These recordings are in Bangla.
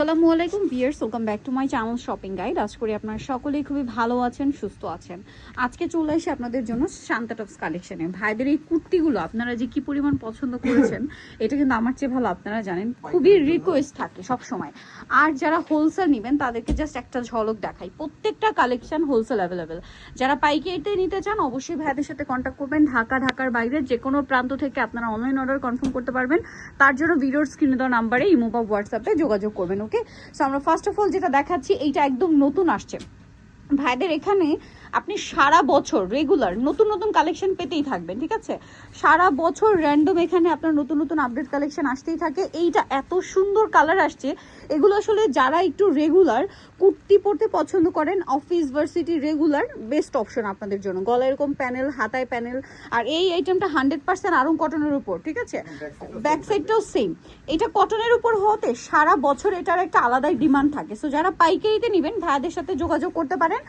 আসসালামু আলাইকুম viewers, welcome back to my channel shopping guide. আশা করি আপনারা সকলেই খুবই ভালো আছেন, সুস্থ আছেন। আজকে চলে এসে আপনাদের জন্য শান্তা টপস কালেকশনে ভাইদের এই কুর্তিগুলো আপনারা যে কি পরিমাণ পছন্দ করেছেন এটা কিন্তু আমার চেয়ে ভালো আপনারা জানেন। খুবই রিকোয়েস্ট থাকে সব সময়। আর যারা হোলসেল নেবেন তাদেরকে জাস্ট একটা ঝলক দেখাই, প্রত্যেকটা কালেকশন হোলসেল অ্যাভেলেবেল। যারা পাইকারিতে নিতে চান অবশ্যই ভাইদের সাথে কন্ট্যাক্ট করবেন। ঢাকার বাইরের যে কোনো প্রান্ত থেকে আপনারা অনলাইন অর্ডার কনফার্ম করতে পারবেন। তার জন্য ভিডিওর স্ক্রিনে দেওয়া নাম্বারে ইমো বা হোয়াটসঅ্যাপে যোগাযোগ করবেন। ওকে, সো আমরা ফার্স্ট অফ অল যেটা দেখাচ্ছি এইটা একদম নতুন আসছে ভাইদের এখানে। আপনি সারা বছর রেগুলার নতুন নতুন কালেকশন পেতেই থাকবেন, ঠিক আছে? সারা বছর র্যান্ডম এখানে আপনার নতুন নতুন আপডেট কালেকশন আসতেই থাকে। এইটা এত সুন্দর কালার আসছে, এগুলো আসলে যারা একটু রেগুলার কুর্তি পরতে পছন্দ করেন, office varsity regular best option আপনাদের জন্য। গলায় এরকম প্যানেল, হাতায় প্যানেল, আর এই আইটেমটা 100% আরং কটনের উপর, ঠিক আছে? ব্যাক সাইডটাও সেম। এটা কটনের উপর হতে সারা বছর এটার একটা আলাদাই ডিমান্ড থাকে। সো যারা পাইকারিতে নেবেন ভাইদের সাথে যোগাযোগ করতে পারেন।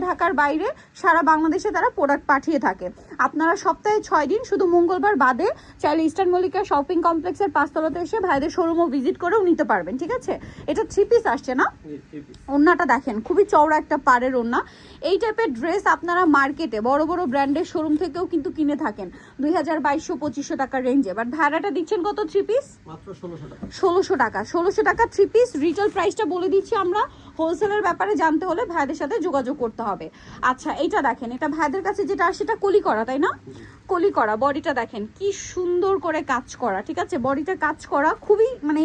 ঢাকার বাইরে সারা বাংলাদেশে তারা প্রোডাক্ট পাঠিয়ে থাকে। আপনারা সপ্তাহে 6 দিন, শুধু মঙ্গলবার বাদে চাইলে ইস্টার্ন মল্লিকা শপিং কমপ্লেক্সের 5 তলাতে এসে ভাইদের শোরুমও ভিজিট করেও নিতে পারবেন, ঠিক আছে? এটা 3 পিস আসছে না? ওড়নাটা দেখেন, খুবই চওড়া একটা পাড়ের ওড়না। এই টাইপের ড্রেস আপনারা মার্কেটে বড় বড় ব্র্যান্ডের শোরুম থেকেও কিন্তু কিনে থাকেন 2200-2500 টাকার রেঞ্জে। বাট ভাড়াটা দিচ্ছেন কত 3 পিস? মাত্র 1600 টাকা। 1600 টাকা 3 পিস। রিটেল প্রাইসটা বলে দিচ্ছি আমরা, হোলসেলের ব্যাপারে জানতে হলে ভাইদের সাথে যোগাযোগ করতে হবে। আচ্ছা, এইটা দেখেন, এটা ভাইদের কাছে যেটা আসে সেটা কলি করা, তাই না? কলি করা। বডিটা দেখেন কি সুন্দর করে কাজ করা, ঠিক আছে? বডিটা কাজ করা খুবই, মানে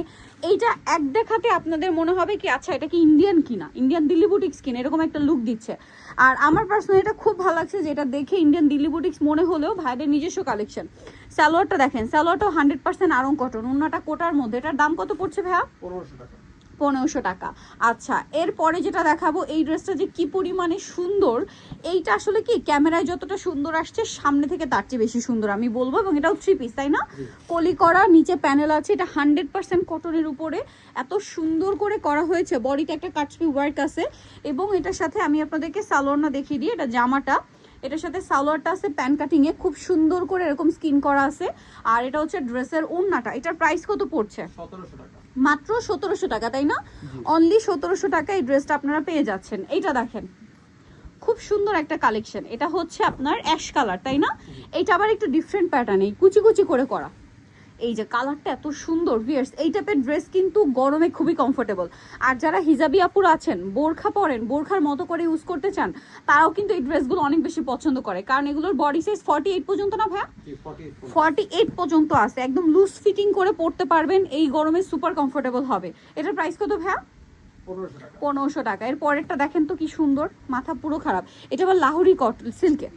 এইটা এক দেখাতে আপনাদের মনে হবে কি আচ্ছা এটা কি ইন্ডিয়ান কিনা, ইন্ডিয়ান দিল্লি বুটিক্স কিনা, এরকম একটা লুক দিচ্ছে। আর আমার পার্সোনালি এটা খুব ভালো লাগছে যে এটা দেখে ইন্ডিয়ান দিল্লি বুটিক্স মনে হলেও ভাইদের নিজস্ব কালেকশন। সালোয়ারটা দেখেন, সালোয়ারটাও 100% আরং কটন, ওন্নাটা কোটার মধ্যে। এটার দাম কত পড়ছে ভাইয়া? 1500 টাকা। 1500 টাকা। আচ্ছা, এরপরে যেটা দেখাবো, এই ড্রেসটা যে কি পরিমাণে সুন্দর, এইটা আসলে কি ক্যামেরায় যতটা সুন্দর আসছে সামনে থেকে তার চেয়ে বেশি সুন্দর আমি বলবো। এবং এটাও 3 পিস, তাই না? কলি করা, নিচে প্যানেল আছে। এটা 100% কটনের উপরে এত সুন্দর করে করা হয়েছে। বডিতে একটা কাটছবি ওয়ার্ক আছে। এবং এটার সাথে আমি আপনাদেরকে সালোয়ারটা দেখিয়ে দিই। এটা জামাটা, এটার সাথে সালোয়ারটা আছে প্যান কাটিং এ, খুব সুন্দর করে এরকম স্কিন করা আছে। আর এটা হচ্ছে ড্রেসের ওড়নাটা। এটার প্রাইস কত পড়ছে? 1700 টাকা। মাত্র 1700 টাকা, তাই না? অনলি 1700 টাকা এই ড্রেসটা আপনারা পেয়ে যাচ্ছেন। এইটা দেখেন, খুব সুন্দর একটা কালেকশন। এটা হচ্ছে আপনার অ্যাশ কালার, তাই না? এইটা আবার একটু ডিফারেন্ট প্যাটার্ন, এই কুচি কুচি করে করা। এই যে কালারটা এত সুন্দর ভিউয়ার্স, এই টাইপের ড্রেস কিন্তু গরমে খুবই কমফোর্টেবল। আর যারা হিজাবি আপুর আছেন, বোরখা পরেন, বোরখার মতো করে ইউজ করতে চান, তারাও কিন্তু এই ড্রেসগুলো অনেক বেশি পছন্দ করে। কারণ এগুলোর বডি সাইজ 48 পর্যন্ত না ভাইয়া? 48 পর্যন্ত আছে। একদম লুজ ফিটিং করে পরতে পারবেন, এই গরমে সুপার কমফোর্টেবল হবে। এটার প্রাইস কত ভাইয়া? 1500 টাকা। এর পরেরটা দেখেন তো কি সুন্দর, মাথা পুরো খারাপ। এটা আবার লাহোরি কটন সিল্কে,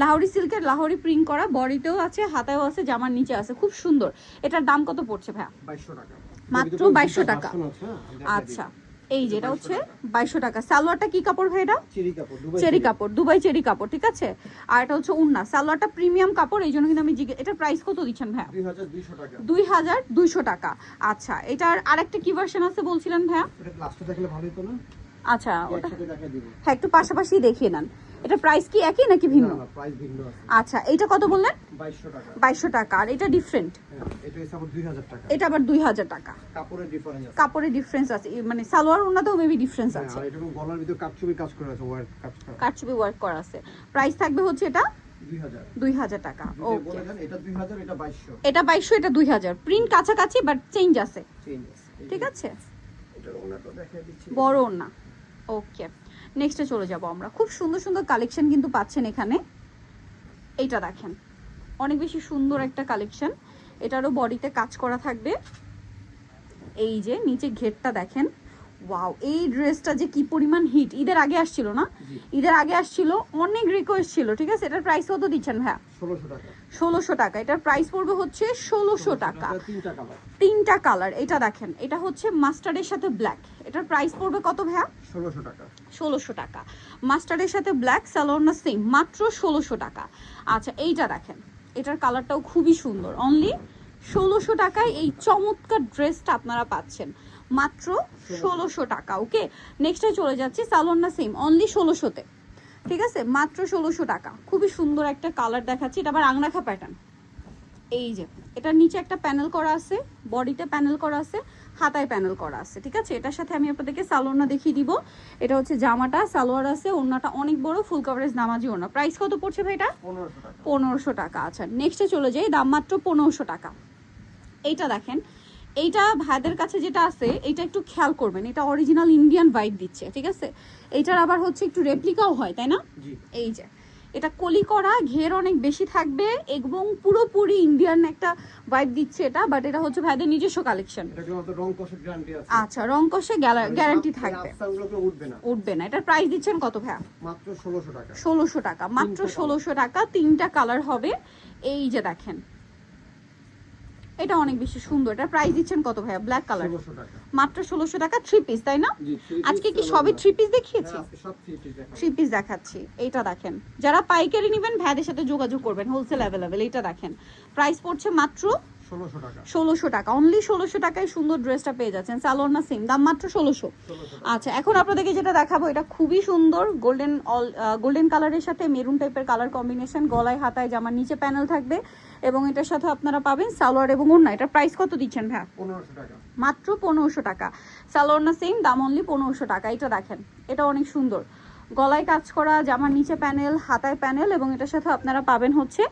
লাহোরি সিল্কের লাহোরি প্রিন্ট করা, বডিতেও আছে, হাতায়ও আছে, জামার নিচে আছে, খুব সুন্দর। এটার দাম কত পড়ছে ভাইয়া? 2200 টাকা। মাত্র 2200 টাকা। আচ্ছা, এই যেটা হচ্ছে 2200 টাকা। সালোয়ারটা কি কাপড় ভাই? এটা চেরি কাপড়, দুবাই চেরি কাপড়, ঠিক আছে? আর এটা হচ্ছে উন্না। সালোয়ারটা প্রিমিয়াম কাপড়, এই জন্য কিন্তু আমি এটা প্রাইস কত দিচ্ছেন ভাইয়া? 2200 টাকা। 2200 টাকা। আচ্ছা, এটার আরেকটা কি ভার্সন আছে বলছিলেন ভাইয়া? এটা লাস্টে দেখলে ভালো হতো না? আচ্ছা, ওটা একসাথে দেখাই দিব। হ্যাঁ, একটু পাশাপাশি দেখিয়ে নেন। এটা প্রাইস কি একই নাকি ভিন্ন? না, প্রাইস ভিন্ন আছে। আচ্ছা, এইটা কত বললেন? 2200 টাকা। 2200 টাকা। আর এটা ডিফারেন্ট, হ্যাঁ, এটা হচ্ছে আবার 2000 টাকা। এটা আবার 2000 টাকা। কাপড়ের ডিফারেন্স আছে। কাপড়ের ডিফারেন্স আছে, মানে সালোয়ার ওনাতেও মেবি ডিফারেন্স হ্যাঁ, আছে। আর এটা গলার ভিতর কাটছবি কাজ করা আছে, ওয়ার্ক কাজ করা। কাটছবি ওয়ার্ক করা আছে। প্রাইস থাকবে হচ্ছে এটা 2000। 2000 টাকা। যদি ওকে, বলে দেন এটা 2000, এটা 2200। এটা 2200, এটা 2000। প্রিন্ট কাছাকাছি বাট চেঞ্জ আছে, চেঞ্জ আছে। ঠিক আছে? এটা ওনাটা দেখাই দিচ্ছি। বড় না। ওকে, নেক্সটে চলে যাব আমরা। খুব সুন্দর সুন্দর কালেকশন কিন্তু পাচ্ছেন এখানে। এইটা দেখেন, অনেক বেশি সুন্দর একটা কালেকশন। এটারও বডিতে কাজ করা থাকবে। এই যে নিচে ঘেরটা দেখেন, ওয়াও! এই ড্রেসটা যে কি পরিমাণ হিট, ঈদের আগে আসছিল না? ঈদের আগে আসছিল, অনেক রিকোয়েস্ট ছিল, ঠিক আছে? এটার প্রাইস কত দিচ্ছেন ভাইয়া? 1600 টাকা। 1600 টাকা। এটার প্রাইস পড়বে হচ্ছে 1600 টাকা। 3টা কালার। 3টা কালার। এটা দেখেন, এটা হচ্ছে মাস্টার্ডের সাথে ব্ল্যাক। এটার প্রাইস পড়বে কত ভাইয়া? 1600 টাকা। 1600 টাকা। মাস্টার্ডের সাথে ব্ল্যাক, সালোয়ার সেম, মাত্র 1600 টাকা। আচ্ছা, এইটা দেখেন, এটার কালারটাও খুবই সুন্দর। অনলি 1600 টাকায় এই চমৎকার ড্রেসটা আপনারা পাচ্ছেন, মাত্র 1600 টাকা। ওকে, নেক্সটে চলে যাচ্ছি। সালোয়ার সেম, অনলি 1600-তে, ঠিক আছে? মাত্র 1600 টাকা। খুবই সুন্দর একটা কালার দেখাচ্ছি। এটা আবার আংরাখা প্যাটার্ন। এই যে এটার নিচে একটা প্যানেল করা আছে, বডিতে প্যানেল করা আছে, হাতায় প্যানেল করা আছে, ঠিক আছে। এটার সাথে আমি আপনাদেরকে সালোয়ারটা দেখিয়ে দিব। এটা হচ্ছে জামাটা, সালোয়ার আছে, ওড়নাটা অনেক বড়, ফুল কভারেজ নামাজি ওড়না। প্রাইস কত পড়ছে ভাই এটা? 1500 টাকা। 1500 টাকা। আচ্ছা নেক্সটে চলে যাই, দাম মাত্র 1500 টাকা। এইটা দেখেন, এইটা ভাইদের কাছে যেটা আছে এটা একটু খেয়াল করবেন, এটা অরিজিনাল ইন্ডিয়ান ভাইব দিচ্ছে, ঠিক আছে। এইটার আবার হচ্ছে একটু রেপ্লিকাও হয়, তাই না? জি। এই যে এটা কলি করা, ঘের অনেক বেশি থাকবে এবং পুরোপুরি ইন্ডিয়ান একটা ভাইব দিচ্ছে এটা, বাট এটা হচ্ছে ভাইদের নিজস্ব কালেকশন। এটা কিন্তু রং কষের গ্যারান্টি আছে। আচ্ছা রং কষে গ্যারান্টি থাকবে, আফসানগুলোকে উঠবে না। উঠবে না। এটার প্রাইস দিচ্ছেন কত ভাইয়া? মাত্র 1600 টাকা। 1600 টাকা, মাত্র 1600 টাকা। 3টা কালার হবে। এই যে দেখেন, এটা অনেক বেশি সুন্দর। এটার প্রাইস দিচ্ছেন কত ভাইয়া? ব্ল্যাক কালার, 1600 টাকা। মাত্র 1600 টাকা। 3 পিস তাই না? জি, 3 আজকে কি সবই 3 পিস দেখিয়েছি? হ্যাঁ, আজকে সব 3 পিস দেখাবো। 3 পিস দেখাচ্ছি। এইটা দেখেন, যারা পাইকারি নেবেন ভাইদের সাথে যোগাযোগ করবেন, হোলসেল অ্যাভেলেবেল। এইটা দেখেন, প্রাইস পড়ছে মাত্র 1600 টাকা। 1600 টাকা। অনলি 1600 টাকায় সুন্দর ড্রেসটা পেয়ে যাচ্ছেন। সালোয়ার না সেম, দাম মাত্র 1600। 1600 টাকা। আচ্ছা এখন আপনাদেরকে যেটা দেখাবো এটা খুবই সুন্দর, গোল্ডেন কালারের সাথে মেরুন টাইপের কালার কম্বিনেশন। গলায় হাতায় জামার নিচে প্যানেল থাকবে এবং এটার সাথে আপনারা পাবেন সালোয়ার এবং ওড়না। এটার প্রাইস কত দিচ্ছেন ভাই? 1500 টাকা। মাত্র 1500 টাকা। সালোয়ার না সেম, দাম অনলি 1500 টাকা। এটা দেখেন, এটা অনেক সুন্দর, গলায় কাজ করা, জামার নিচে প্যানেল, হাতায় প্যানেল এবং এটার সাথে আপনারা পাবেন হচ্ছে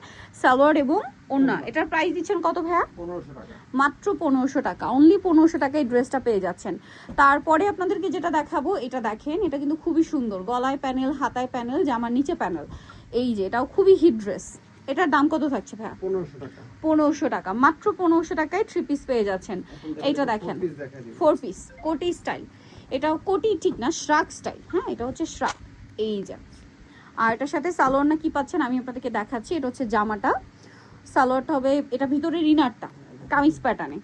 সালোয়ার এবং ওড়না। এটার প্রাইস দিচ্ছেন কত ভাইয়া? 1500 টাকা। মাত্র 1500 টাকা। অনলি 1500 টাকায় ড্রেসটা পেয়ে যাচ্ছেন। তারপরে আপনাদেরকে যেটা দেখাবো এটা দেখেন, এটা কিন্তু খুবই সুন্দর, গলায় প্যানেল, হাতায় প্যানেল, জামার নিচে প্যানেল। এই যে এটাও খুবই হিট ড্রেস। এটার দাম কত থাকছে ভাইয়া? 1500 টাকা। 1500 টাকা। মাত্র 1500 টাকায় 3 পিস পেয়ে যাচ্ছেন। এইটা দেখেন, 4 পিস দেখাই দিই। 4 পিস কোটি স্টাইল। এটাও কোটি ঠিক না, শ্রাক স্টাইল। হ্যাঁ এটা হচ্ছে শ্রাক। এই যে, আর এটার সাথে সালোয়ার না কি পাচ্ছেন আমি আপনাদেরকে দেখাচ্ছি। এটা হচ্ছে জামাটা, সালোয়ারটা হবে এটা ভিতরে রিনারটা কামিজ প্যাটার্নে,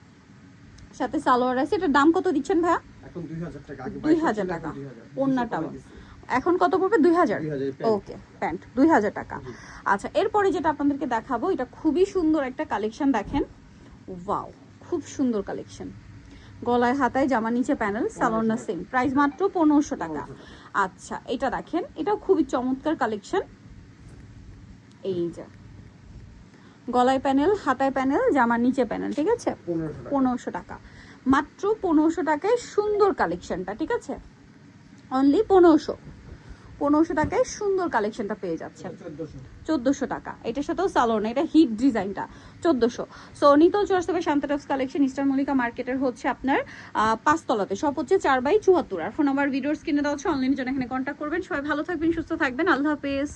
সাথে সালোয়ার আছে। এটার দাম কত দিচ্ছেন ভাইয়া? এখন 2000 টাকা। আগে 2000 ছিল, টাকা। এখন 2000 ওড়নাটা কমে দিছি। এখন কত পড়বে? 2000। 2000 প্যান্ট। ওকে, প্যান্ট 2000 টাকা। আচ্ছা এরপরে যেটা আপনাদেরকে দেখাবো এটা খুবই সুন্দর একটা কালেকশন। দেখেন, ওয়াও, খুব সুন্দর কালেকশন। গলায় হাতায় জামা নিচে প্যানেল, সালোয়ার না সেম, প্রাইস মাত্র 1500 টাকা। আচ্ছা এটা দেখেন, এটাও খুবই চমৎকার কালেকশন। এই যে গলায় প্যানেল, হাতায় প্যানেল, জামার নিচে প্যানেল, ঠিক আছে। 1500 টাকা। 1500 টাকা, মাত্র 1500 টাকায় সুন্দর কালেকশনটা, ঠিক আছে। অনলি 1500 টাকায় সুন্দর কালেকশনটা পেয়ে যাচ্ছেন। 1400 টাকা। এটার সাথেও সালোয়ার না, এটা হিট ডিজাইনটা 1400। সো নিতল চলে আসতে হবে Shanta tops collection, Easter Mallika মার্কেটের হচ্ছে আপনার 5 তলাতে। সব হচ্ছে 4/74। আর ফোন নাম্বার ভিডিওর স্ক্রিনে দেওয়া হচ্ছে, অনলাইনের জন্য এখানে কন্ট্যাক্ট করবেন। সবাই ভালো থাকবেন, সুস্থ থাকবেন, আল্লাহ হাফেজ।